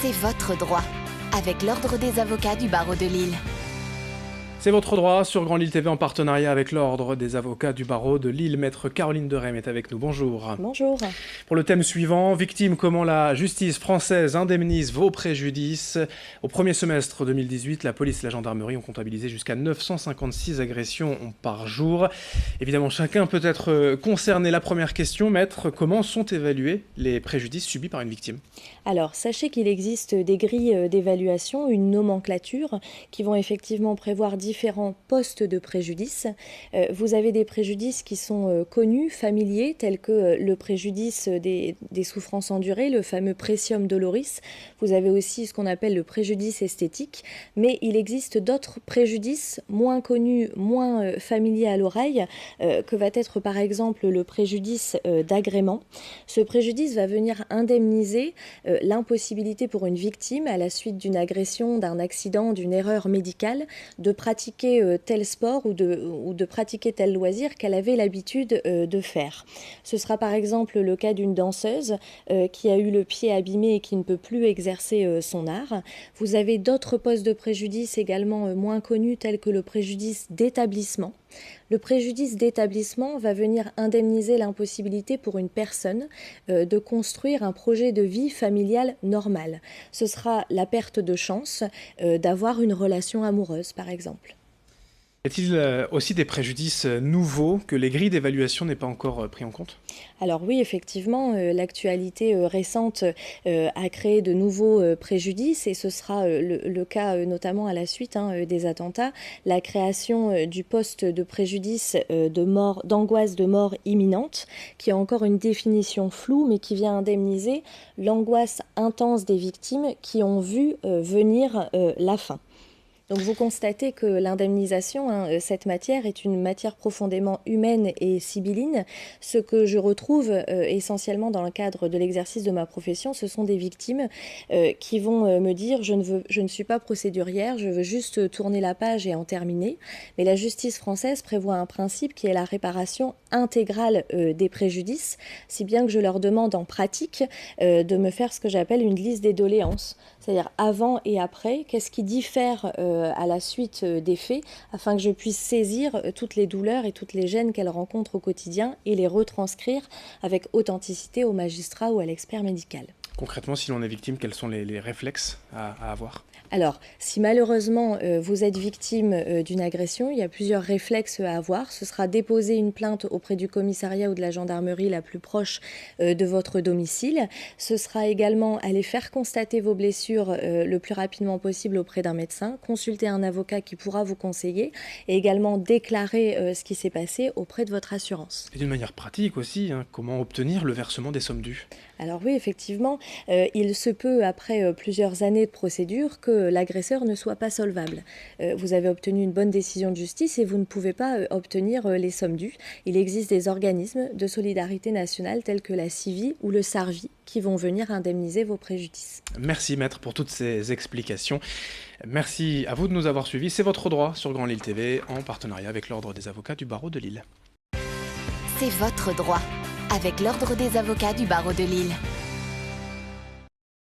C'est votre droit, avec l'Ordre des avocats du barreau de Lille. C'est votre droit sur Grand Lille TV en partenariat avec l'Ordre des avocats du barreau de Lille. Maître Caroline Derem est avec nous. Bonjour. Bonjour. Pour le thème suivant, victime, comment la justice française indemnise vos préjudices. Au premier semestre 2018, la police et la gendarmerie ont comptabilisé jusqu'à 956 agressions par jour. Évidemment, chacun peut être concerné. La première question, maître, comment sont évalués les préjudices subis par une victime ? Alors, sachez qu'il existe des grilles d'évaluation, une nomenclature, qui vont effectivement prévoir différents postes de préjudice. Vous avez des préjudices qui sont connus, familiers, tels que le préjudice des souffrances endurées, le fameux présium doloris. Vous avez aussi ce qu'on appelle le préjudice esthétique, mais il existe d'autres préjudices moins connus, moins familiers à l'oreille, que va être par exemple le préjudice d'agrément. Ce préjudice va venir indemniser l'impossibilité pour une victime, à la suite d'une agression, d'un accident, d'une erreur médicale, de pratiquer tel sport ou de pratiquer tel loisir qu'elle avait l'habitude de faire. Ce sera par exemple le cas d'une danseuse qui a eu le pied abîmé et qui ne peut plus exercer son art. Vous avez d'autres postes de préjudice également moins connus, tels que le préjudice d'établissement. Le préjudice d'établissement va venir indemniser l'impossibilité pour une personne de construire un projet de vie familiale normal. Ce sera la perte de chance d'avoir une relation amoureuse, par exemple. Y a-t-il aussi des préjudices nouveaux que les grilles d'évaluation n'aient pas encore pris en compte ? Alors oui, effectivement, l'actualité récente a créé de nouveaux préjudices et ce sera le cas notamment à la suite des attentats. La création du poste de préjudice d'angoisse de mort imminente, qui a encore une définition floue mais qui vient indemniser l'angoisse intense des victimes qui ont vu venir la fin. Donc vous constatez que l'indemnisation, cette matière, est une matière profondément humaine et sibylline. Ce que je retrouve essentiellement dans le cadre de l'exercice de ma profession, ce sont des victimes qui vont me dire je ne suis pas procédurière, je veux juste tourner la page et en terminer. Mais la justice française prévoit un principe qui est la réparation intégrale des préjudices, si bien que je leur demande en pratique de me faire ce que j'appelle une liste des doléances, c'est-à-dire avant et après, qu'est-ce qui diffère à la suite des faits, afin que je puisse saisir toutes les douleurs et toutes les gênes qu'elles rencontrent au quotidien et les retranscrire avec authenticité au magistrat ou à l'expert médical. Concrètement, si l'on est victime, quels sont les réflexes à avoir ? Alors, si malheureusement vous êtes victime d'une agression, il y a plusieurs réflexes à avoir. Ce sera déposer une plainte auprès du commissariat ou de la gendarmerie la plus proche de votre domicile. Ce sera également aller faire constater vos blessures le plus rapidement possible auprès d'un médecin, consulter un avocat qui pourra vous conseiller et également déclarer ce qui s'est passé auprès de votre assurance. Et d'une manière pratique aussi, comment obtenir le versement des sommes dues ? Alors oui, effectivement, il se peut, après plusieurs années de procédure, que l'agresseur ne soit pas solvable. Vous avez obtenu une bonne décision de justice et vous ne pouvez pas obtenir les sommes dues. Il existe des organismes de solidarité nationale tels que la CIVI ou le SARVI qui vont venir indemniser vos préjudices. Merci maître pour toutes ces explications. Merci à vous de nous avoir suivis. C'est votre droit sur Grand Lille TV en partenariat avec l'Ordre des avocats du barreau de Lille. C'est votre droit, avec l'Ordre des avocats du barreau de Lille.